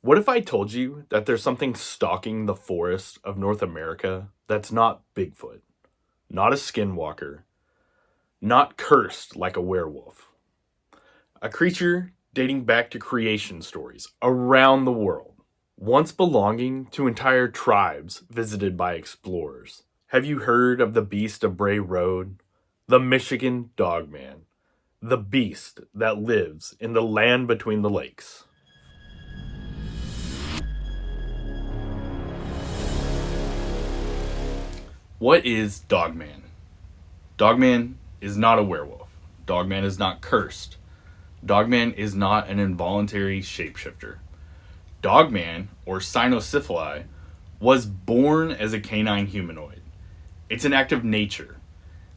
What if I told you that there's something stalking the forest of North America that's not Bigfoot, not a skinwalker, not cursed like a werewolf? A creature dating back to creation stories around the world, once belonging to entire tribes visited by explorers. Have you heard of the Beast of Bray Road, the Michigan Dogman, the beast that lives in the land between the lakes? What is Dogman? Dogman is not a werewolf. Dogman is not cursed. Dogman is not an involuntary shapeshifter. Dogman, or cynocephali, was born as a canine humanoid. It's an act of nature,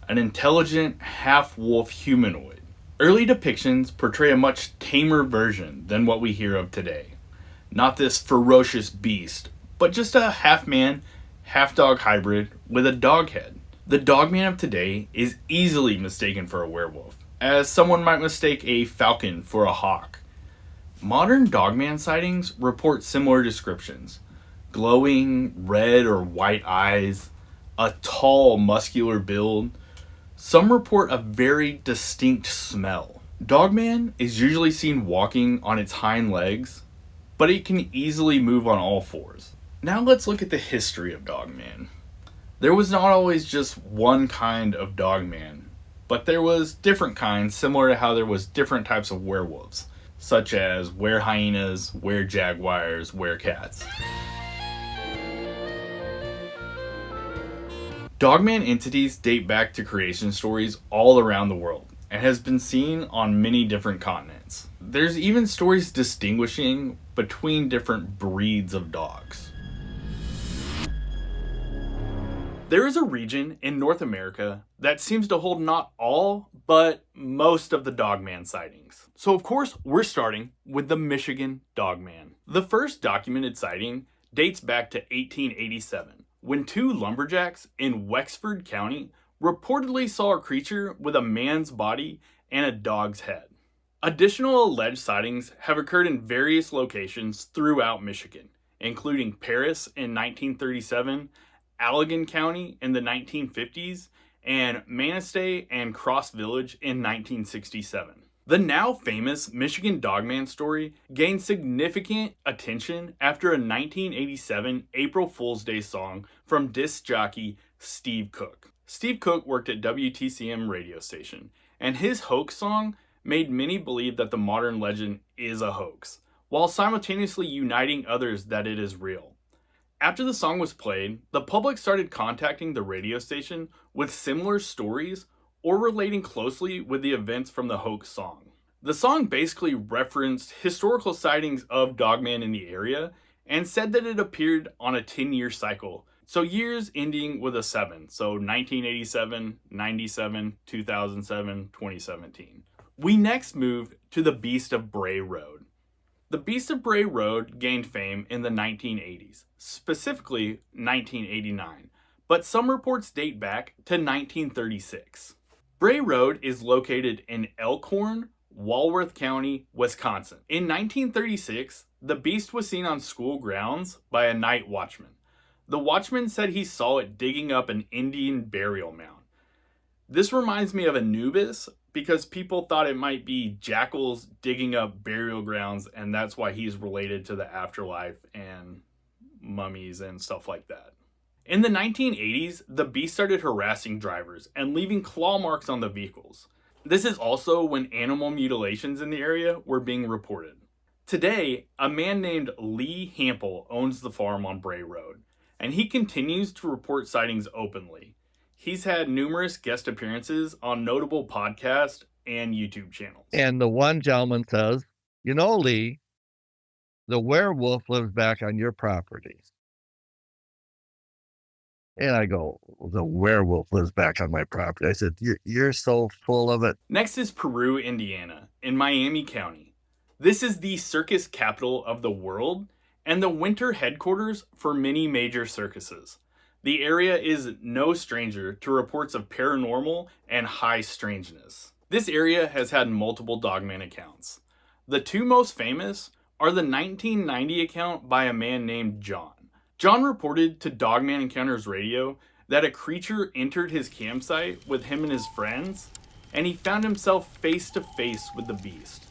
an intelligent half-wolf humanoid. Early depictions portray a much tamer version than what we hear of today. Not this ferocious beast, but just a half-man, half-dog hybrid with a dog head. The Dogman of today is easily mistaken for a werewolf, as someone might mistake a falcon for a hawk. Modern Dogman sightings report similar descriptions: glowing red or white eyes, a tall, muscular build. Some report a very distinct smell. Dogman is usually seen walking on its hind legs, but it can easily move on all fours. Now let's look at the history of Dogman. There was not always just one kind of Dogman, but there was different kinds, similar to how there was different types of werewolves, such as were-hyenas, were-jaguars, were-cats. Dogman entities date back to creation stories all around the world and has been seen on many different continents. There's even stories distinguishing between different breeds of dogs. There is a region in North America that seems to hold not all, but most of the Dogman sightings. So of course, we're starting with the Michigan Dogman. The first documented sighting dates back to 1887, when two lumberjacks in Wexford County reportedly saw a creature with a man's body and a dog's head. Additional alleged sightings have occurred in various locations throughout Michigan, including Paris in 1937, Allegan County in the 1950s, and Manistee and Cross Village in 1967. The now famous Michigan Dogman story gained significant attention after a 1987 April Fool's Day song from disc jockey Steve Cook. Steve Cook worked at WTCM radio station, and his hoax song made many believe that the modern legend is a hoax, while simultaneously uniting others that it is real. After the song was played, the public started contacting the radio station with similar stories or relating closely with the events from the hoax song. The song basically referenced historical sightings of Dogman in the area and said that it appeared on a 10-year cycle, so years ending with a 7, so 1987, 97, 2007, 2017. We next moved to the Beast of Bray Road. The Beast of Bray Road gained fame in the 1980s, specifically 1989, but some reports date back to 1936. Bray Road is located in Elkhorn, Walworth County, Wisconsin. In 1936, the beast was seen on school grounds by a night watchman. The watchman said he saw it digging up an Indian burial mound. This reminds me of Anubis, because people thought it might be jackals digging up burial grounds, and that's why he's related to the afterlife and mummies and stuff like that. In the 1980s, the beast started harassing drivers and leaving claw marks on the vehicles. This is also when animal mutilations in the area were being reported. Today, a man named Lee Hample owns the farm on Bray Road, and he continues to report sightings openly. He's had numerous guest appearances on notable podcasts and YouTube channels. And the one gentleman says, "You know, Lee, the werewolf lives back on your property." And I go, "The werewolf lives back on my property." I said, you're so full of it. Next is Peru, Indiana, in Miami County. This is the circus capital of the world and the winter headquarters for many major circuses. The area is no stranger to reports of paranormal and high strangeness. This area has had multiple Dogman accounts. The two most famous are the 1990 account by a man named John. John reported to Dogman Encounters Radio that a creature entered his campsite with him and his friends, and he found himself face to face with the beast.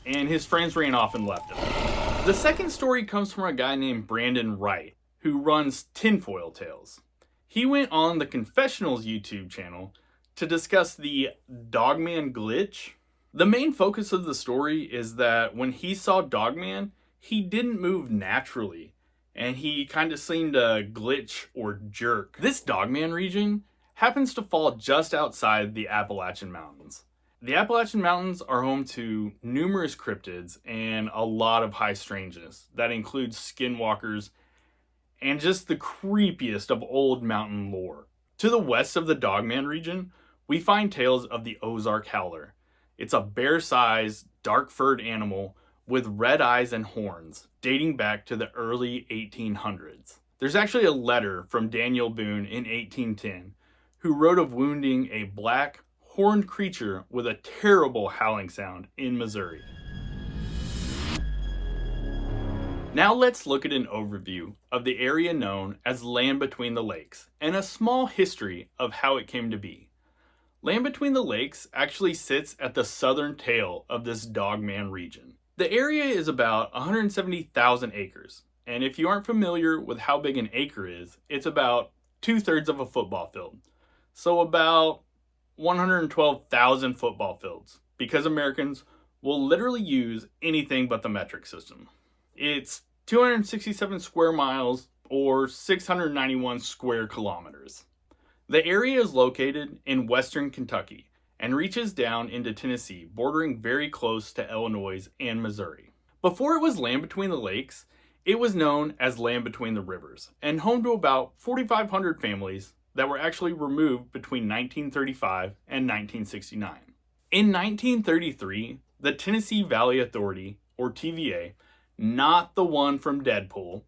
And his friends ran off and left him. The second story comes from a guy named Brandon Wright, who runs Tinfoil Tales. He went on the Confessionals YouTube channel to discuss the Dogman glitch. The main focus of the story is that when he saw Dogman, he didn't move naturally, and he kind of seemed to glitch or jerk. This Dogman region happens to fall just outside the Appalachian Mountains. The Appalachian Mountains are home to numerous cryptids and a lot of high strangeness. That includes skinwalkers and just the creepiest of old mountain lore. To the west of the Dogman region, we find tales of the Ozark Howler. It's a bear-sized, dark-furred animal with red eyes and horns, dating back to the early 1800s. There's actually a letter from Daniel Boone in 1810, who wrote of wounding a black, horned creature with a terrible howling sound in Missouri. Now let's look at an overview of the area known as Land Between the Lakes and a small history of how it came to be. Land Between the Lakes actually sits at the southern tail of this Dogman region. The area is about 170,000 acres, and if you aren't familiar with how big an acre is, it's about 2/3 of a football field. So about 112,000 football fields, because Americans will literally use anything but the metric system. It's 267 square miles or 691 square kilometers. The area is located in western Kentucky and reaches down into Tennessee, bordering very close to Illinois and Missouri. Before it was Land Between the Lakes, it was known as Land Between the Rivers and home to about 4,500 families that were actually removed between 1935 and 1969. In 1933, the Tennessee Valley Authority, or TVA, not the one from Deadpool,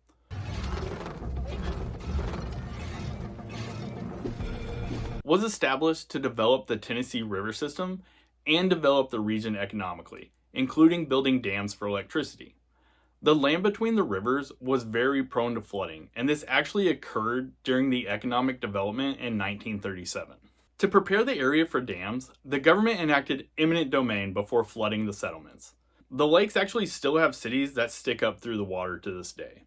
was established to develop the Tennessee River system and develop the region economically, including building dams for electricity. The land between the rivers was very prone to flooding, and this actually occurred during the economic development in 1937. To prepare the area for dams, the government enacted eminent domain before flooding the settlements. The lakes actually still have cities that stick up through the water to this day.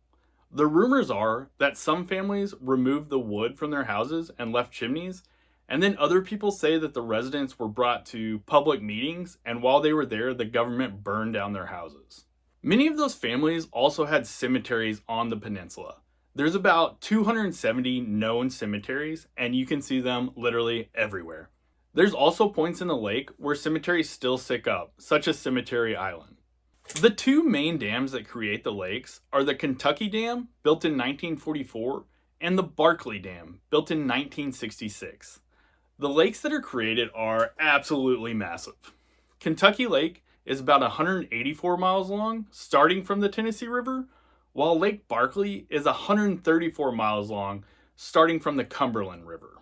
The rumors are that some families removed the wood from their houses and left chimneys, and then other people say that the residents were brought to public meetings, and while they were there, the government burned down their houses. Many of those families also had cemeteries on the peninsula. There's about 270 known cemeteries, and you can see them literally everywhere. There's also points in the lake where cemeteries still stick up, such as Cemetery Island. The two main dams that create the lakes are the Kentucky Dam, built in 1944, and the Barkley Dam, built in 1966. The lakes that are created are absolutely massive. Kentucky Lake is about 184 miles long, starting from the Tennessee River, while Lake Barkley is 134 miles long, starting from the Cumberland River.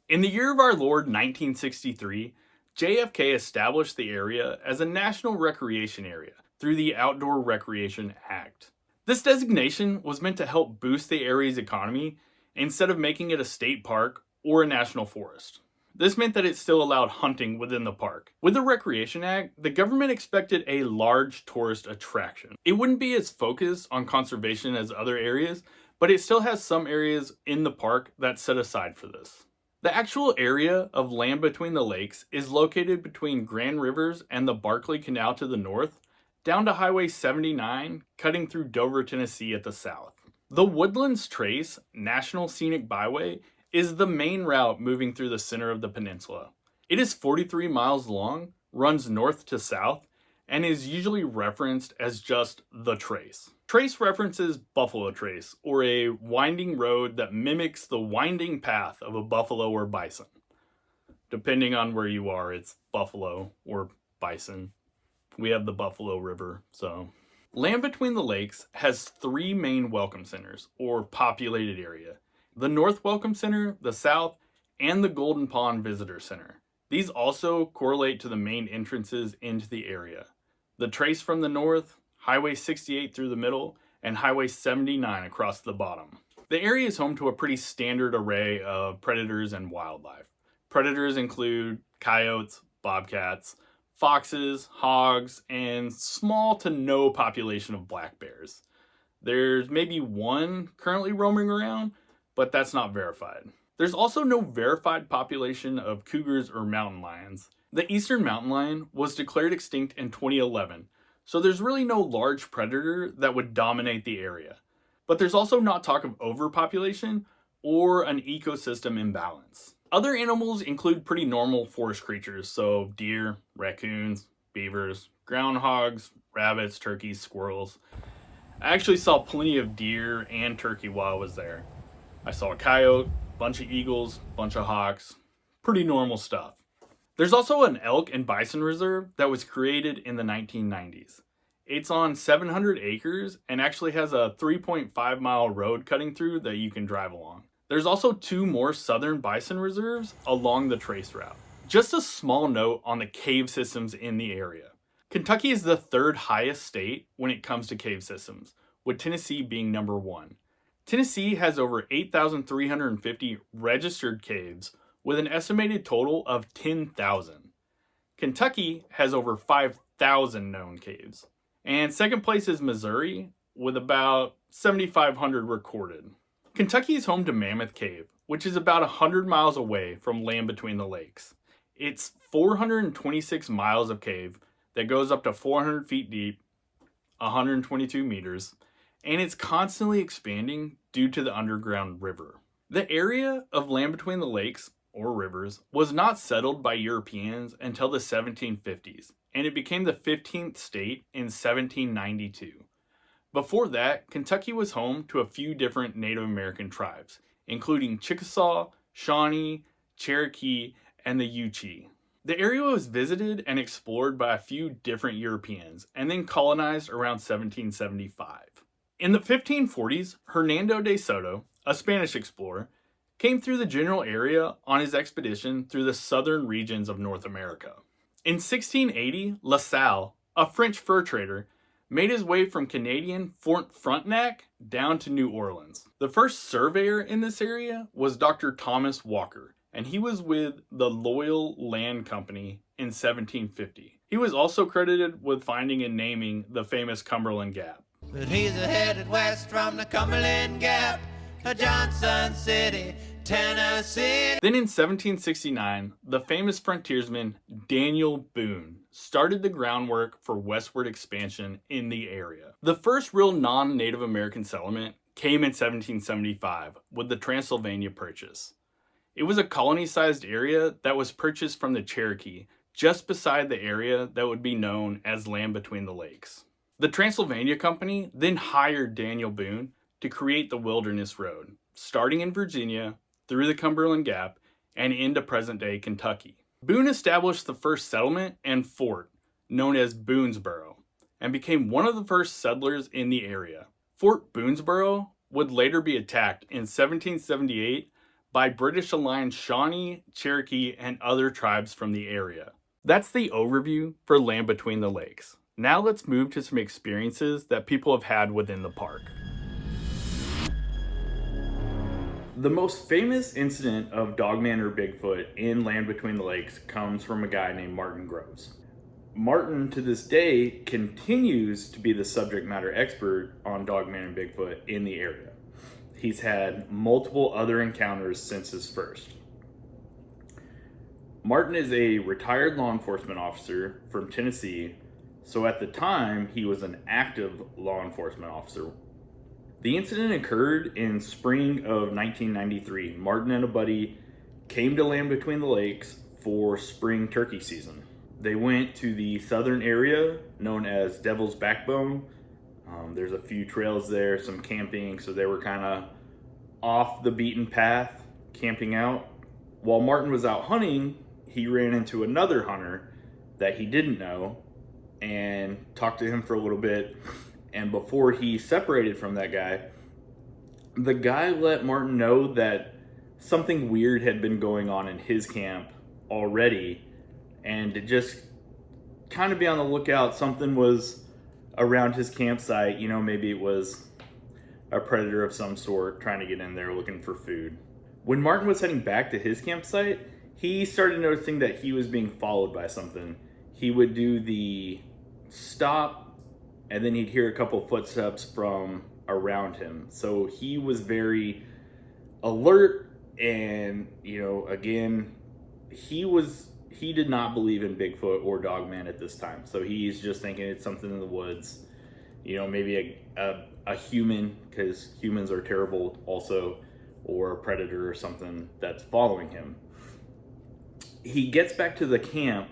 In the year of our Lord 1963, JFK established the area as a national recreation area through the Outdoor Recreation Act. This designation was meant to help boost the area's economy instead of making it a state park or a national forest. This meant that it still allowed hunting within the park. With the Recreation Act, the government expected a large tourist attraction. It wouldn't be as focused on conservation as other areas, but it still has some areas in the park that's set aside for this. The actual area of land between the lakes is located between Grand Rivers and the Barkley Canal to the north, down to Highway 79, cutting through Dover, Tennessee at the south. The Woodlands Trace National Scenic Byway is the main route moving through the center of the peninsula. It is 43 miles long, runs north to south, and is usually referenced as just the Trace. Trace references Buffalo Trace, or a winding road that mimics the winding path of a buffalo or bison. Depending on where you are, it's buffalo or bison. We have the Buffalo River, so. Land Between the Lakes has three main welcome centers, or populated area. The North Welcome Center, the South, and the Golden Pond Visitor Center. These also correlate to the main entrances into the area. The Trace from the north, Highway 68 through the middle, and Highway 79 across the bottom. The area is home to a pretty standard array of predators and wildlife. Predators include coyotes, bobcats, foxes, hogs, and small to no population of black bears. There's maybe one currently roaming around, but that's not verified. There's also no verified population of cougars or mountain lions. The eastern mountain lion was declared extinct in 2011, so there's really no large predator that would dominate the area. But there's also not talk of overpopulation or an ecosystem imbalance. Other animals include pretty normal forest creatures, so deer, raccoons, beavers, groundhogs, rabbits, turkeys, squirrels. I actually saw plenty of deer and turkey while I was there. I saw a coyote, bunch of eagles, bunch of hawks. Pretty normal stuff. There's also an elk and bison reserve that was created in the 1990s. It's on 700 acres and actually has a 3.5 mile road cutting through that you can drive along. There's also 2 more southern bison reserves along the trace route. Just a small note on the cave systems in the area. Kentucky is the 3rd highest state when it comes to cave systems, with Tennessee being number 1. Tennessee has over 8,350 registered caves with an estimated total of 10,000. Kentucky has over 5,000 known caves. And second place is Missouri with about 7,500 recorded. Kentucky is home to Mammoth Cave, which is about 100 miles away from Land Between the Lakes. It's 426 miles of cave that goes up to 400 feet deep, 122 meters, and it's constantly expanding due to the underground river. The area of Land Between the Lakes, or rivers, was not settled by Europeans until the 1750s, and it became the 15th state in 1792. Before that, Kentucky was home to a few different Native American tribes, including Chickasaw, Shawnee, Cherokee, and the Yuchi. The area was visited and explored by a few different Europeans, and then colonized around 1775. In the 1540s, Hernando de Soto, a Spanish explorer, came through the general area on his expedition through the southern regions of North America. In 1680, La Salle, a French fur trader, made his way from Canadian Fort Frontenac down to New Orleans. The first surveyor in this area was Dr. Thomas Walker, and he was with the Loyal Land Company in 1750. He was also credited with finding and naming the famous Cumberland Gap. But he's headed west from the Cumberland Gap to Johnson City, Tennessee. Then in 1769, the famous frontiersman Daniel Boone started the groundwork for westward expansion in the area. The first real non-Native American settlement came in 1775 with the Transylvania Purchase. It was a colony-sized area that was purchased from the Cherokee, just beside the area that would be known as Land Between the Lakes. The Transylvania Company then hired Daniel Boone to create the Wilderness Road, starting in Virginia, through the Cumberland Gap, and into present-day Kentucky. Boone established the first settlement and fort, known as Boonesboro, and became one of the first settlers in the area. Fort Boonesboro would later be attacked in 1778 by British-aligned Shawnee, Cherokee, and other tribes from the area. That's the overview for Land Between the Lakes. Now let's move to some experiences that people have had within the park. The most famous incident of Dogman or Bigfoot in Land Between the Lakes comes from a guy named Martin Groves. Martin, to this day, continues to be the subject matter expert on Dogman and Bigfoot in the area. He's had multiple other encounters since his first. Martin is a retired law enforcement officer from Tennessee, so at the time, he was an active law enforcement officer. The incident occurred in spring of 1993. Martin and a buddy came to Land Between the Lakes for spring turkey season. They went to the southern area known as Devil's Backbone. There's a few trails there, some camping, so they were kind of off the beaten path, camping out. While Martin was out hunting, he ran into another hunter that he didn't know and talked to him for a little bit. And before he separated from that guy, the guy let Martin know that something weird had been going on in his camp already, and to just kind of be on the lookout. Something was around his campsite. You know, maybe it was a predator of some sort trying to get in there looking for food. When Martin was heading back to his campsite, he started noticing that he was being followed by something. He would do the stop, and then he'd hear a couple footsteps from around him. So he was very alert, and, you know, again, he did not believe in Bigfoot or Dogman at this time. So he's just thinking it's something in the woods. You know, maybe a human, because humans are terrible also, or a predator or something that's following him. He gets back to the camp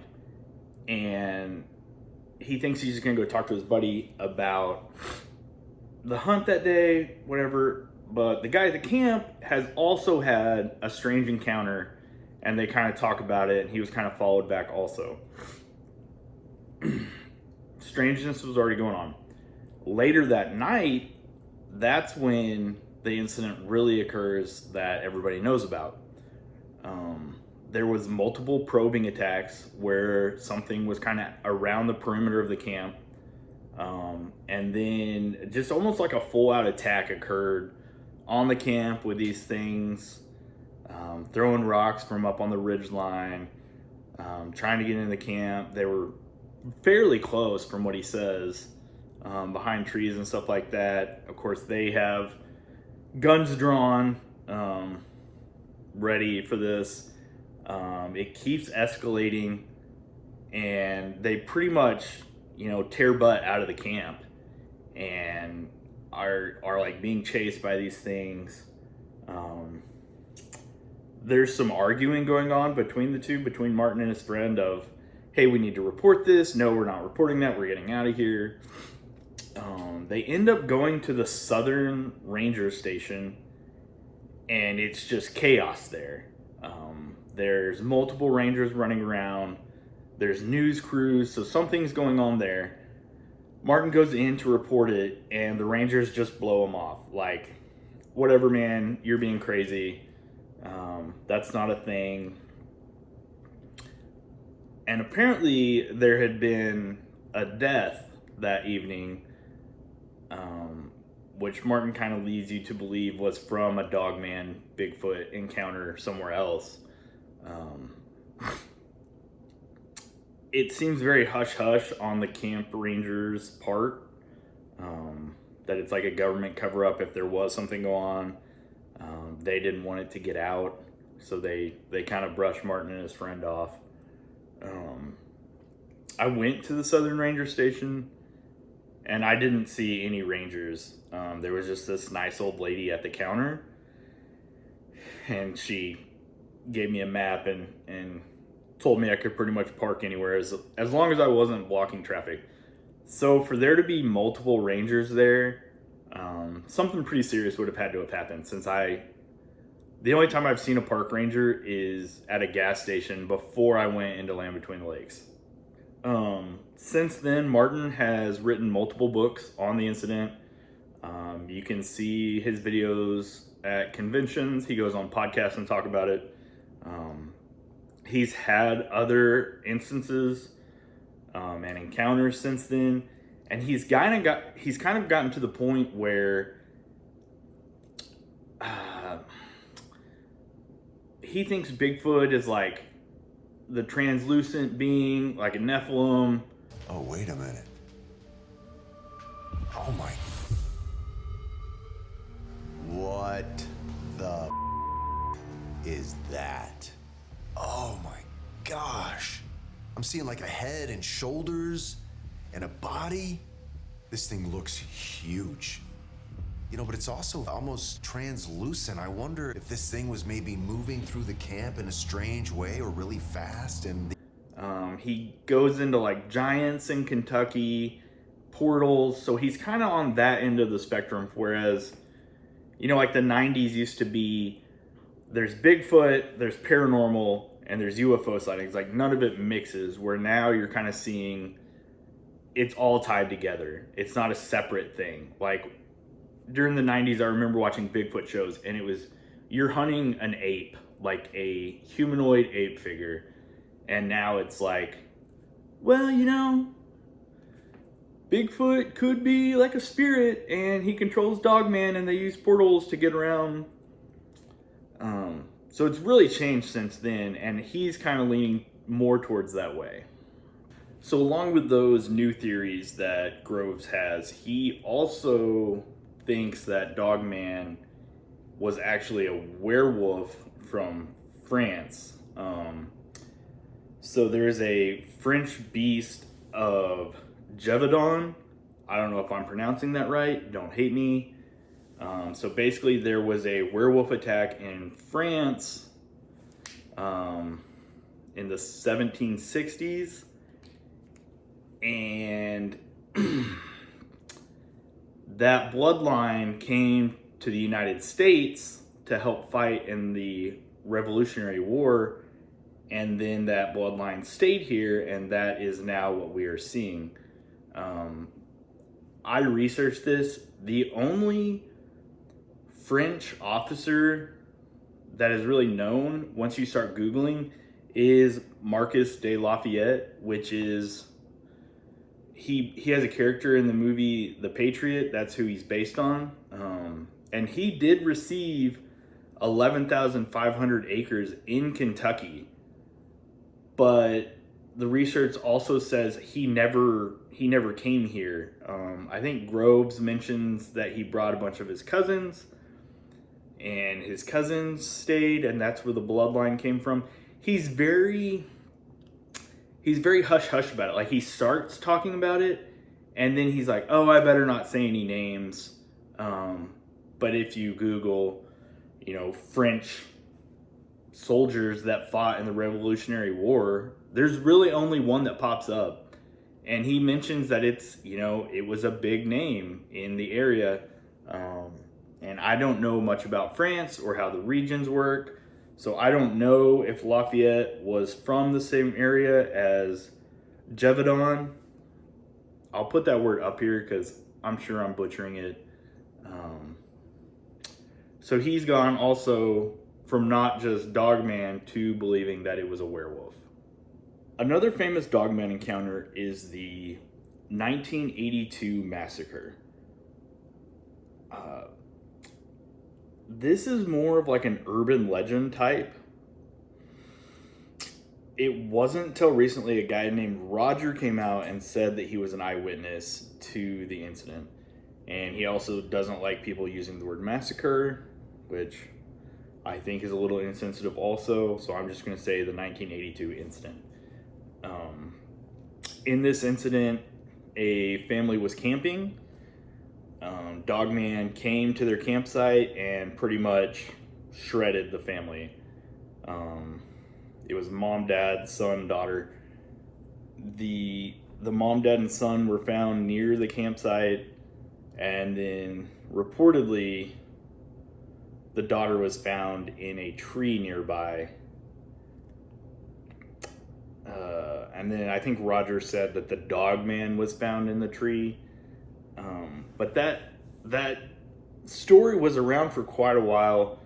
and he thinks he's just gonna go talk to his buddy about the hunt that day, whatever. But the guy at the camp has also had a strange encounter, and they kind of talk about it, and he was kind of followed back also. Strangeness was already going on. Later that night, that's when the incident really occurs that everybody knows about. There was multiple probing attacks where something was kind of around the perimeter of the camp. And then just almost like a full-out attack occurred on the camp with these things, throwing rocks from up on the ridge line, trying to get into the camp. They were fairly close from what he says, behind trees and stuff like that. Of course, they have guns drawn, ready for this. It keeps escalating, and they pretty much, you know, tear butt out of the camp and are like being chased by these things. There's some arguing going on between the two, between Martin and his friend of, hey, we need to report this. No, we're not reporting that. We're getting out of here. They end up going to the Southern Ranger Station, and it's just chaos there. There's multiple rangers running around. There's news crews, so something's going on there. Martin goes in to report it, and the rangers just blow him off. Like, whatever, man, you're being crazy. That's not a thing. And apparently there had been a death that evening, which Martin kind of leads you to believe was from a Dogman Bigfoot encounter somewhere else. It seems very hush-hush on the camp rangers' part, that it's like a government cover-up if there was something going on. They didn't want it to get out, so they kind of brushed Martin and his friend off. I went to the Southern Ranger Station, and I didn't see any rangers. There was just this nice old lady at the counter, and she gave me a map and told me I could pretty much park anywhere as long as I wasn't blocking traffic. So for there to be multiple rangers there, something pretty serious would have had to have happened, since the only time I've seen a park ranger is at a gas station before I went into Land Between the Lakes. Since then, Martin has written multiple books on the incident. You can see his videos at conventions. He goes on podcasts and talk about it. He's had other instances and encounters since then, and he's kind of gotten to the point where he thinks Bigfoot is like the translucent being, like a Nephilim. Oh, wait a minute. Oh my. What the is that? Oh my gosh. I'm seeing like a head and shoulders and a body. This thing looks huge. You know, but it's also almost translucent. I wonder if this thing was maybe moving through the camp in a strange way or really fast. And he goes into like giants in Kentucky, portals. So he's kind of on that end of the spectrum. Whereas, you know, like the 90s used to be, there's Bigfoot, there's paranormal, and there's UFO sightings. Like none of it mixes, where now you're kind of seeing it's all tied together. It's not a separate thing. Like during the 90s, I remember watching Bigfoot shows, and it was, you're hunting an ape, like a humanoid ape figure. And now it's like, well, you know, Bigfoot could be like a spirit and he controls Dogman and they use portals to get around. So it's really changed since then, and he's kind of leaning more towards that way. So along with those new theories that Groves has, he also thinks that Dogman was actually a werewolf from France. So there's a French beast of Gévaudan. I don't know if I'm pronouncing that right. Don't hate me. So basically there was a werewolf attack in France in the 1760s. And that bloodline came to the United States to help fight in the Revolutionary War. And then that bloodline stayed here, and that is now what we are seeing. I researched this. The only French officer that is really known, once you start Googling, is Marquis de Lafayette, which is, he has a character in the movie The Patriot. That's who he's based on. And he did receive 11,500 acres in Kentucky. But the research also says he never came here. I think Groves mentions that he brought a bunch of his cousins, and his cousins stayed, and that's where the bloodline came from. He's very hush hush about it. Like, he starts talking about it, and then he's like, "Oh, I better not say any names." But if you Google, French soldiers that fought in the Revolutionary War, there's really only one that pops up, and he mentions that it's, it was a big name in the area. And I don't know much about France or how the regions work, so I don't know if Lafayette was from the same area as Gévaudan. I'll put that word up here because I'm sure I'm butchering it. So he's gone also from not just Dogman to believing that it was a werewolf. Another famous Dogman encounter is the 1982 massacre. This is more of like an urban legend type. It wasn't until recently a guy named Roger came out and said that he was an eyewitness to the incident. And he also doesn't like people using the word massacre, which I think is a little insensitive also. So I'm just going to say the 1982 incident. In this incident, a family was camping. Dogman came to their campsite and pretty much shredded the family. It was mom, dad, son, daughter. The mom, dad, and son were found near the campsite, and then reportedly the daughter was found in a tree nearby. And then I think Roger said that the Dogman was found in the tree. But that story was around for quite a while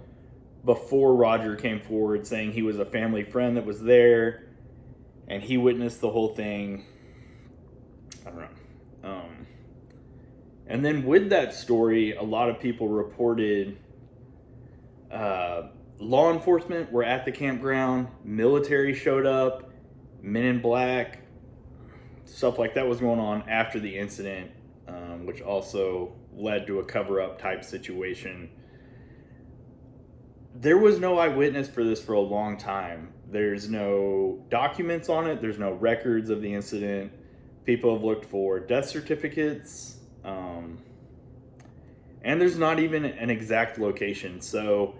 before Roger came forward saying he was a family friend that was there and he witnessed the whole thing. I don't know. And then with that story, a lot of people reported law enforcement were at the campground, military showed up, men in black, stuff like that was going on after the incident, which also led to a cover-up type situation. There was no eyewitness for this for a long time. There's no documents on it. There's no records of the incident. People have looked for death certificates. And there's not even an exact location. So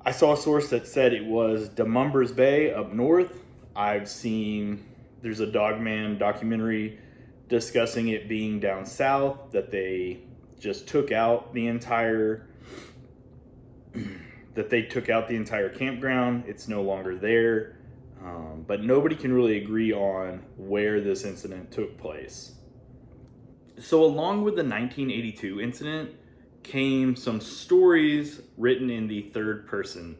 I saw a source that said it was Demumbers Bay up north. I've seen there's a Dogman documentary discussing it being down south, that they just took out the entire campground. It's no longer there. But nobody can really agree on where this incident took place. So along with the 1982 incident came some stories written in the third person.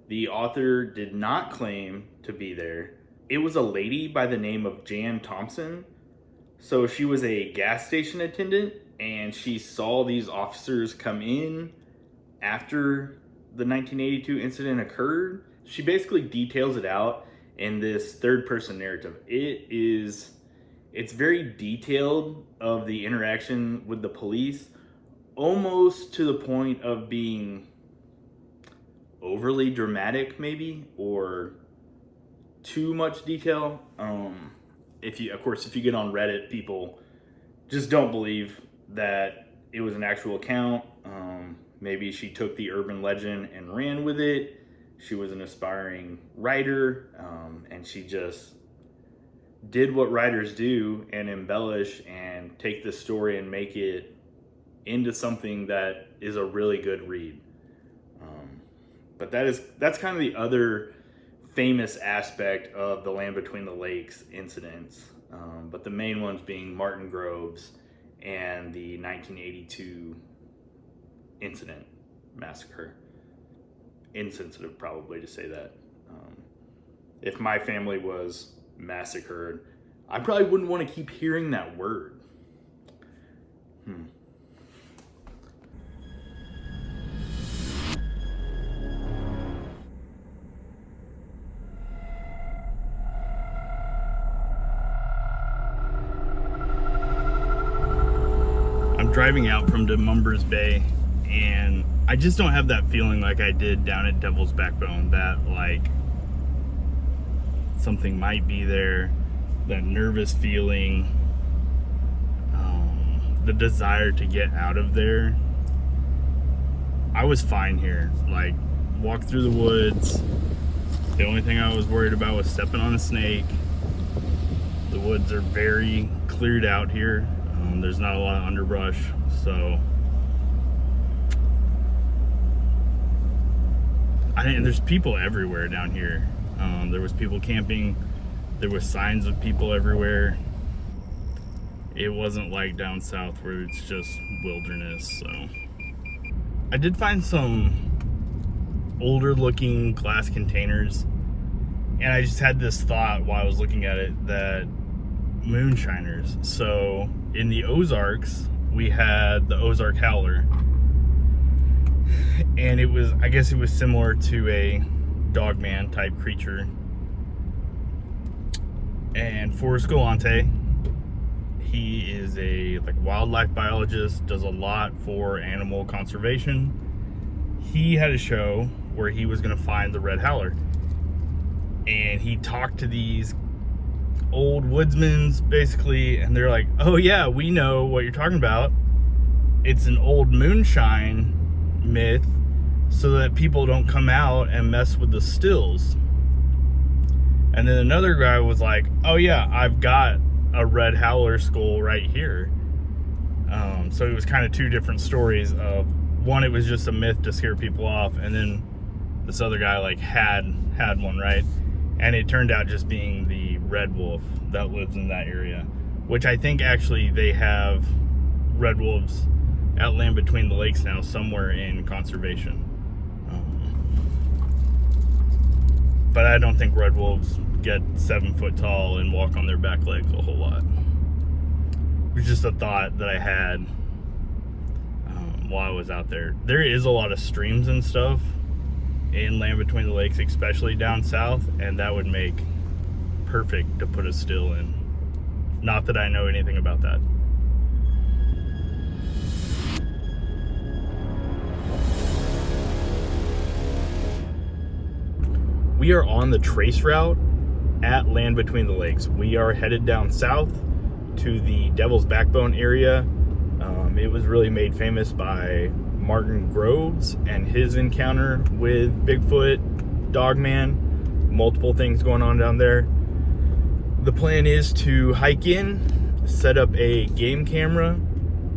The author did not claim to be there. It was a lady by the name of Jan Thompson. So she was a gas station attendant, and she saw these officers come in after the 1982 incident occurred. She basically details it out in this third person narrative. It's very detailed of the interaction with the police, almost to the point of being overly dramatic maybe, or too much detail. If you get on Reddit, people just don't believe that it was an actual account. Maybe she took the urban legend and ran with it. She was an aspiring writer, and she just did what writers do and embellish and take this story and make it into something that is a really good read. But that's kind of the other famous aspect of the Land Between the Lakes incidents. But the main ones being Martin Groves and the 1982 incident massacre. Insensitive probably to say that. If my family was massacred, I probably wouldn't want to keep hearing that word. I'm driving out from Demumbers Bay, and I just don't have that feeling like I did down at Devil's Backbone, that like something might be there, that nervous feeling, the desire to get out of there. I was fine here. Like, walked through the woods. The only thing I was worried about was stepping on a snake. The woods are very cleared out here. There's not a lot of underbrush, so there's people everywhere down here. There was people camping. There was signs of people everywhere. It wasn't like down south where it's just wilderness. So I did find some older looking glass containers, and I just had this thought while I was looking at it, that moonshiners. So in the Ozarks, we had the Ozark Howler, and I guess it was similar to a Dogman type creature. And Forrest Galante, he is a wildlife biologist, does a lot for animal conservation. He had a show where he was going to find the red howler, and he talked to these old woodsmen basically, and they're like, oh yeah, we know what you're talking about. It's an old moonshine myth so that people don't come out and mess with the stills. And then another guy was like, oh yeah, I've got a red howler skull right here. So it was kind of two different stories of, one, it was just a myth to scare people off, and then this other guy had one, right? And it turned out just being the red wolf that lives in that area, which I think actually they have red wolves at Land Between the Lakes now, somewhere in conservation. But I don't think red wolves get 7 foot tall and walk on their back legs a whole lot. It was just a thought that I had while I was out there. There is a lot of streams and stuff in Land Between the Lakes, especially down south, and that would make perfect to put a still in. Not that I know anything about that. We are on the trace route at Land Between the Lakes. We are headed down south to the Devil's Backbone area. It was really made famous by Martin Groves and his encounter with Bigfoot, Dogman, multiple things going on down there. The plan is to hike in, set up a game camera,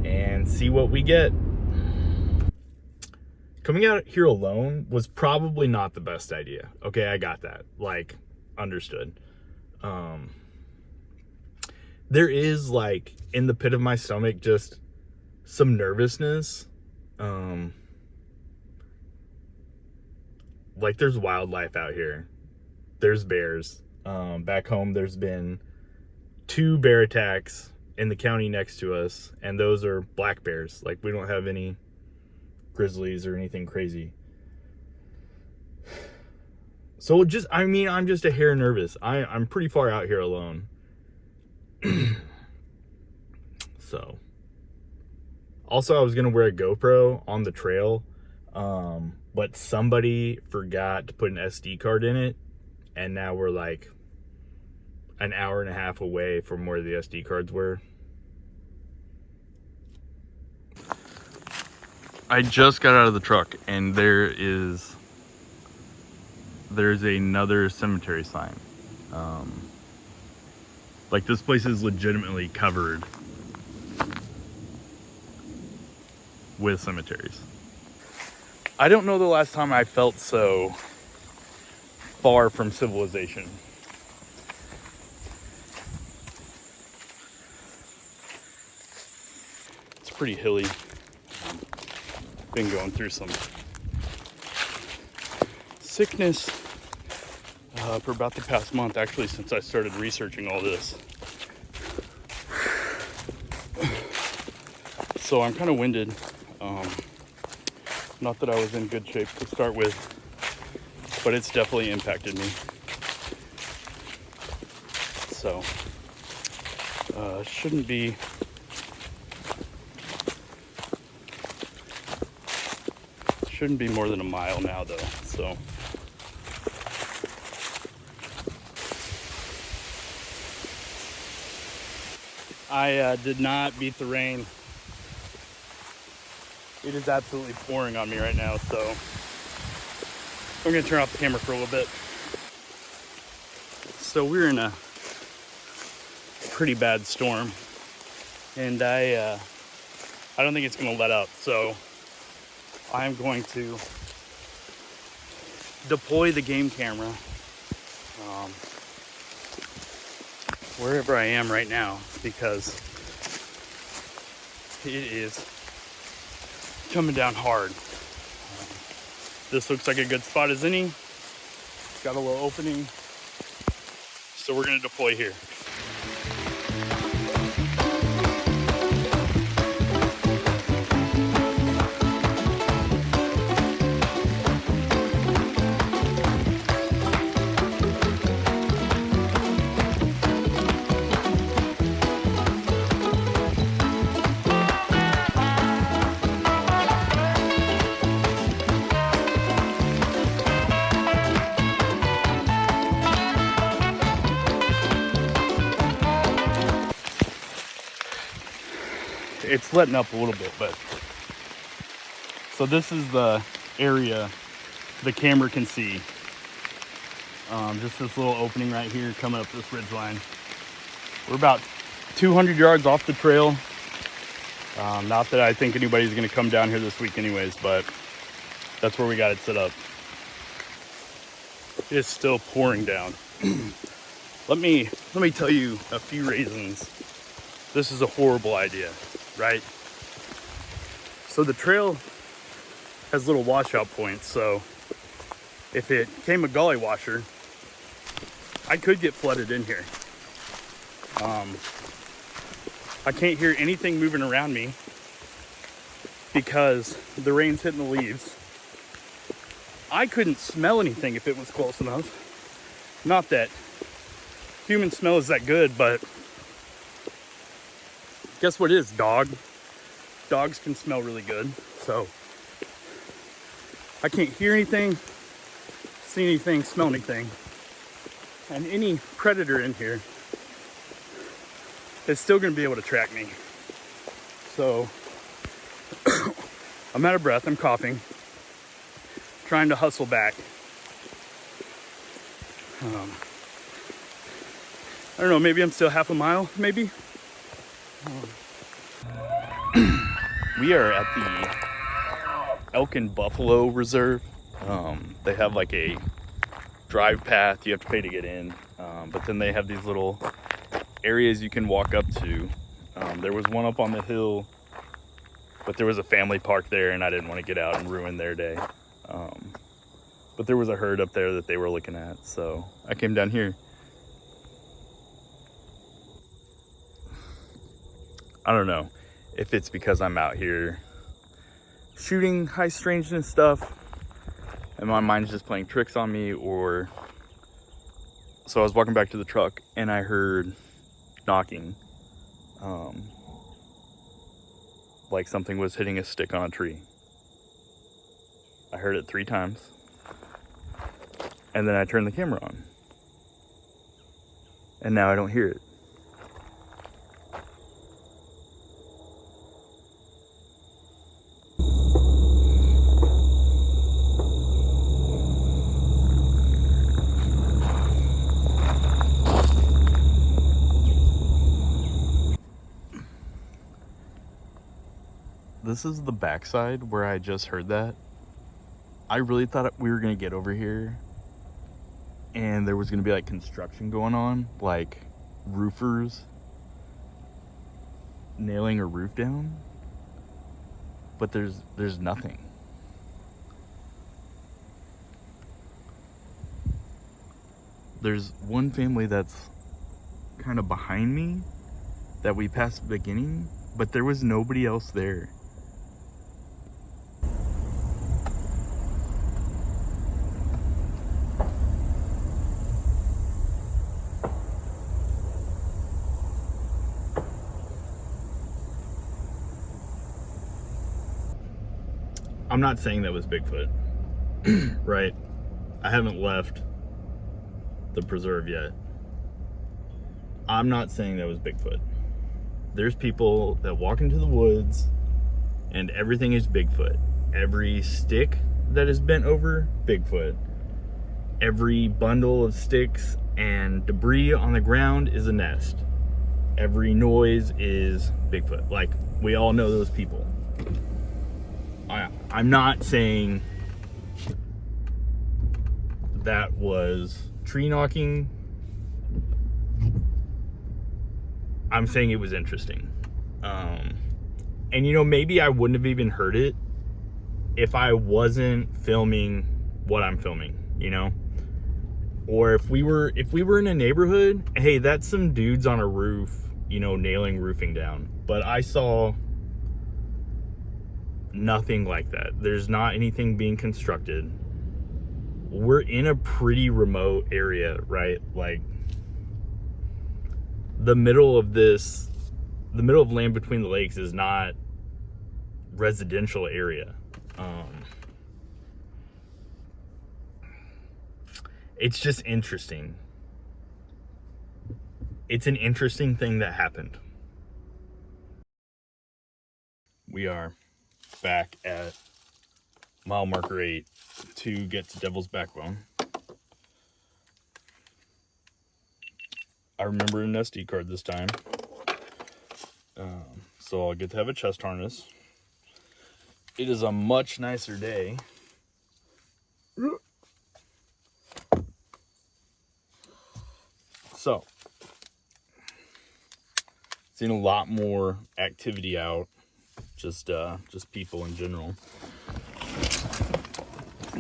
and see what we get. Coming out here alone was probably not the best idea. Okay, I got that. Understood. There is, in the pit of my stomach, just some nervousness. There's wildlife out here. There's bears. Back home, there's been 2 bear attacks in the county next to us, and those are black bears. Like, we don't have any grizzlies or anything crazy. So just, I mean, I'm just a hair nervous. I'm pretty far out here alone. So, also I was gonna wear a GoPro on the trail, but somebody forgot to put an SD card in it, and now we're like an hour and a half away from where the SD cards were. I just got out of the truck, and there's another cemetery sign. Like, this place is legitimately covered with cemeteries. I don't know the last time I felt so far from civilization. It's pretty hilly. Been going through some sickness for about the past month, actually, since I started researching all this. So I'm kind of winded. Not that I was in good shape to start with, but it's definitely impacted me. So shouldn't be more than a mile now, though. So I did not beat the rain. It is absolutely pouring on me right now, so I'm gonna turn off the camera for a little bit. So we're in a pretty bad storm, and I don't think it's gonna let up. So I'm going to deploy the game camera wherever I am right now, because it is coming down hard. This looks like a good spot as any. It's got a little opening, so we're gonna deploy here. It's letting up a little bit, but so this is the area the camera can see. Just this little opening right here coming up this ridge line. We're about 200 yards off the trail. Not that I think anybody's gonna come down here this week anyways, but that's where we got it set up. It is still pouring down. Let me tell you a few reasons this is a horrible idea, right? So the trail has little washout points, so if it came a gully washer, I could get flooded in here. I can't hear anything moving around me because the rain's hitting the leaves. I couldn't smell anything if it was close enough. Not that human smell is that good, but guess what it is, dog? Dogs can smell really good, so I can't hear anything, see anything, smell anything. And any predator in here is still gonna be able to track me. So I'm out of breath, I'm coughing, trying to hustle back. I don't know, maybe I'm still half a mile, maybe? We are at the Elk and Buffalo Reserve. They have like a drive path you have to pay to get in, but then they have these little areas you can walk up to. There was one up on the hill, but there was a family park there and I didn't want to get out and ruin their day. But there was a herd up there that they were looking at, so I came down here. I don't know if it's because I'm out here shooting high strangeness stuff and my mind's just playing tricks on me, or... So I was walking back to the truck and I heard knocking. Like something was hitting a stick on a tree. I heard it 3 times. And then I turned the camera on. And now I don't hear it. This is the backside where I just heard that. I really thought we were gonna get over here and there was gonna be like construction going on, like roofers nailing a roof down, but there's nothing. There's one family that's kind of behind me that we passed at the beginning, but there was nobody else there. I'm not saying that was Bigfoot, right? I haven't left the preserve yet. I'm not saying that was Bigfoot. There's people that walk into the woods and everything is Bigfoot. Every stick that is bent over, Bigfoot. Every bundle of sticks and debris on the ground is a nest. Every noise is Bigfoot. Like, we all know those people. I'm not saying that was tree knocking. I'm saying it was interesting. And you know, maybe I wouldn't have even heard it if I wasn't filming what I'm filming, you know? Or if we were in a neighborhood, hey, that's some dudes on a roof, you know, nailing roofing down. But I saw nothing like that. There's not anything being constructed. We're in a pretty remote area, right? Like the middle of land between the lakes is not residential area. It's just interesting. It's an interesting thing that happened. We are back at mile marker 8 to get to Devil's Backbone. I remember an SD card this time, so I'll get to have a chest harness. It is a much nicer day. So, seen a lot more activity out. Just people in general.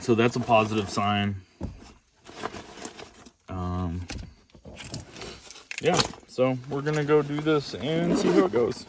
So that's a positive sign. Yeah, so we're gonna go do this and see how it goes.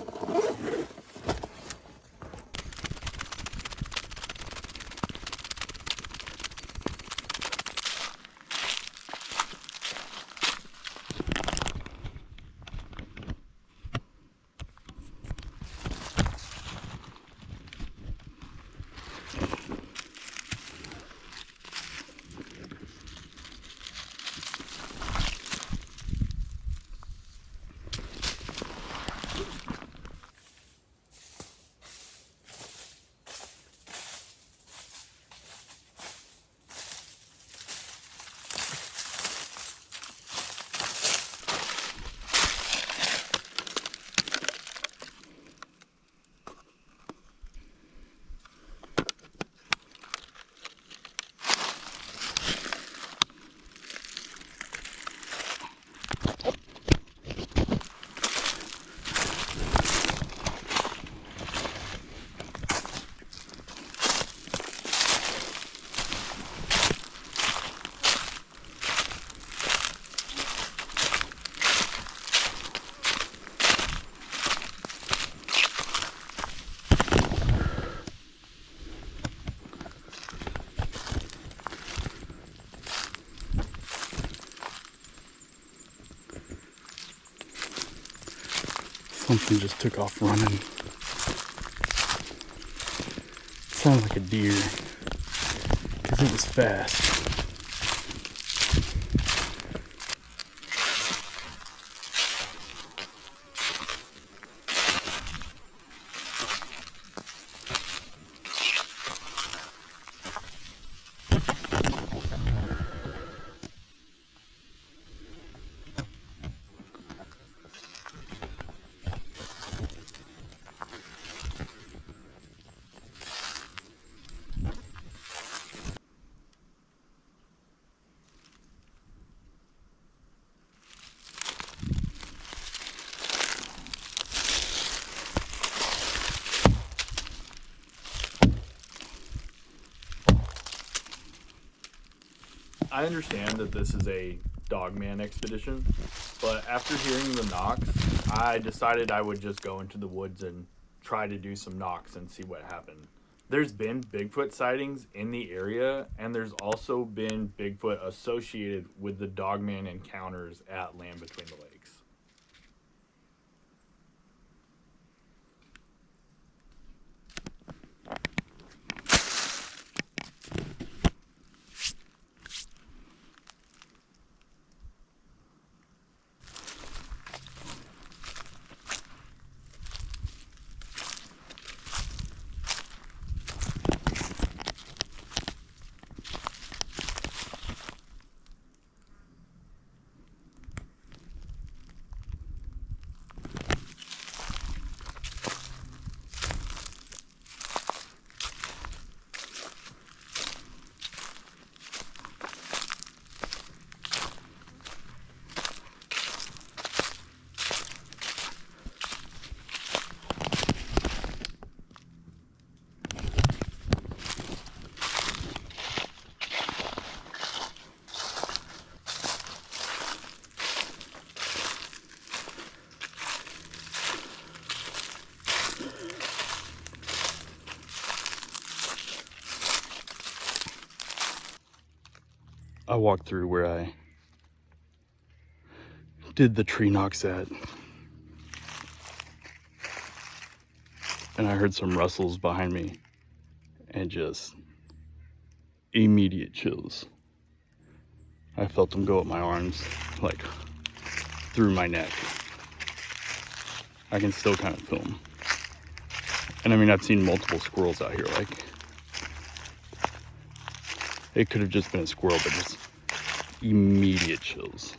Something just took off running. Sounds like a deer, because it was fast. I understand that this is a Dogman expedition, but after hearing the knocks, I decided I would just go into the woods and try to do some knocks and see what happened. There's been Bigfoot sightings in the area, and there's also been Bigfoot associated with the Dogman encounters at Land Between the Lakes. I walked through where I did the tree knocks at, and I heard some rustles behind me, and just immediate chills. I felt them go up my arms, like through my neck. I can still kind of feel them. And I mean, I've seen multiple squirrels out here, like, it could have just been a squirrel, but just immediate chills.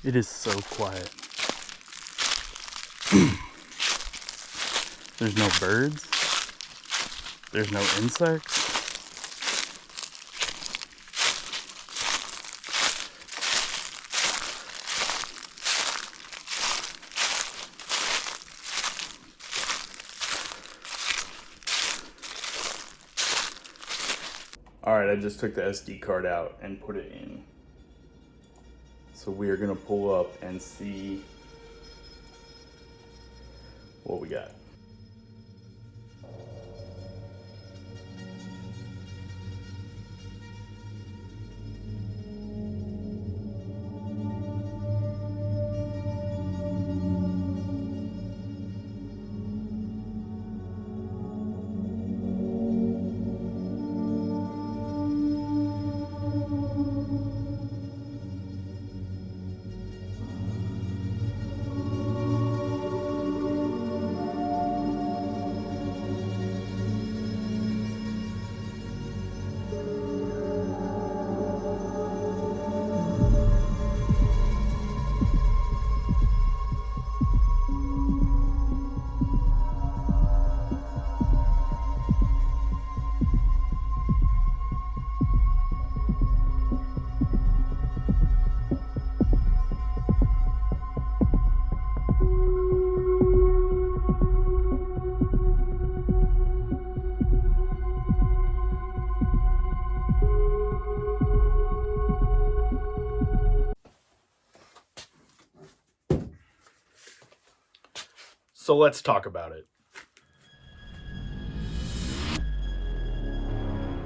It is so quiet. There's no birds. There's no insects. All right, I just took the SD card out and put it in. So we are gonna pull up and see what we got. So let's talk about it.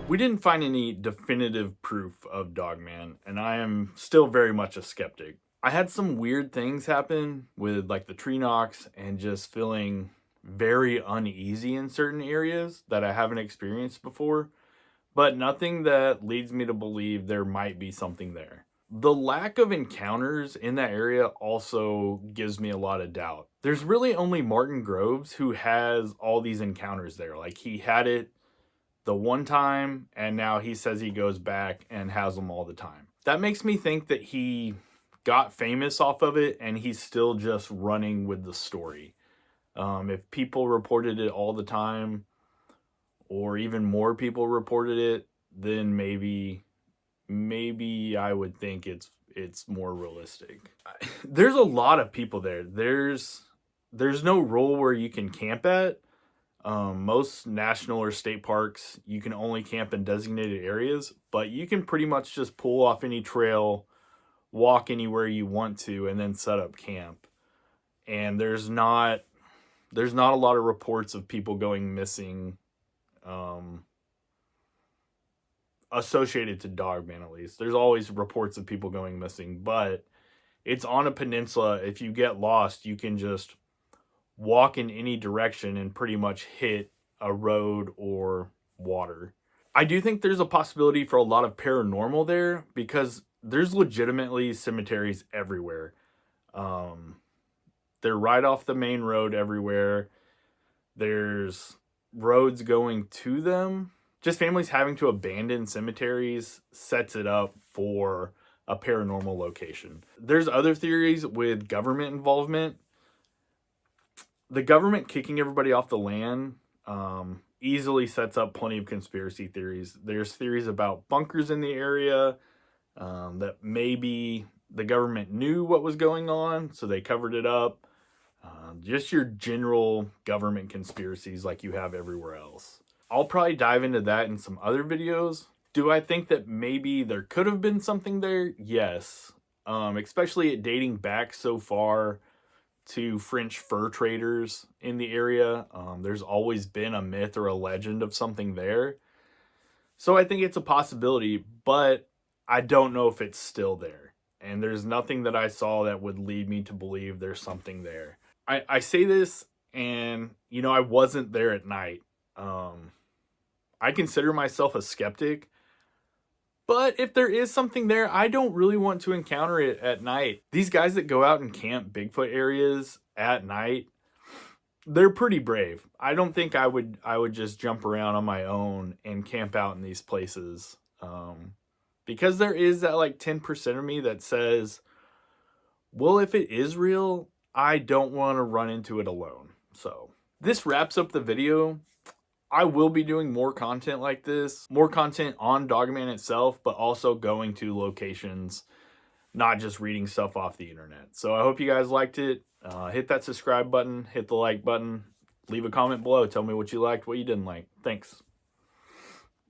We didn't find any definitive proof of Dogman, and I am still very much a skeptic. I had some weird things happen with like the tree knocks and just feeling very uneasy in certain areas that I haven't experienced before, but nothing that leads me to believe there might be something there. The lack of encounters in that area also gives me a lot of doubt. There's really only Martin Groves who has all these encounters there. Like, he had it the one time, and now he says he goes back and has them all the time. That makes me think that he got famous off of it and he's still just running with the story. If people reported it all the time, or even more people reported it, then maybe I would think it's more realistic. There's a lot of people there. There's no rule where you can camp at. Most national or state parks, you can only camp in designated areas, but you can pretty much just pull off any trail, walk anywhere you want to, and then set up camp. And there's not a lot of reports of people going missing, associated to Dogman, at least. There's always reports of people going missing, but it's on a peninsula. If you get lost, you can just walk in any direction and pretty much hit a road or water. I do think there's a possibility for a lot of paranormal there, because there's legitimately cemeteries everywhere. They're right off the main road everywhere. There's roads going to them. Just families having to abandon cemeteries sets it up for a paranormal location. There's other theories with government involvement. The government kicking everybody off the land easily sets up plenty of conspiracy theories. There's theories about bunkers in the area, that maybe the government knew what was going on, so they covered it up. Just your general government conspiracies like you have everywhere else. I'll probably dive into that in some other videos. Do I think that maybe there could have been something there? Yes. Especially it dating back so far to French fur traders in the area. There's always been a myth or a legend of something there. So I think it's a possibility, but I don't know if it's still there. And there's nothing that I saw that would lead me to believe there's something there. I say this, and, you know, I wasn't there at night. I consider myself a skeptic, but if there is something there, I don't really want to encounter it at night. These guys that go out and camp Bigfoot areas at night, they're pretty brave. I don't think I would just jump around on my own and camp out in these places. Because there is that like 10% of me that says, well, if it is real, I don't want to run into it alone. So this wraps up the video. I will be doing more content like this, more content on Dogman itself, but also going to locations, not just reading stuff off the internet. So I hope you guys liked it. Hit that subscribe button, hit the like button, leave a comment below. Tell me what you liked, what you didn't like. Thanks.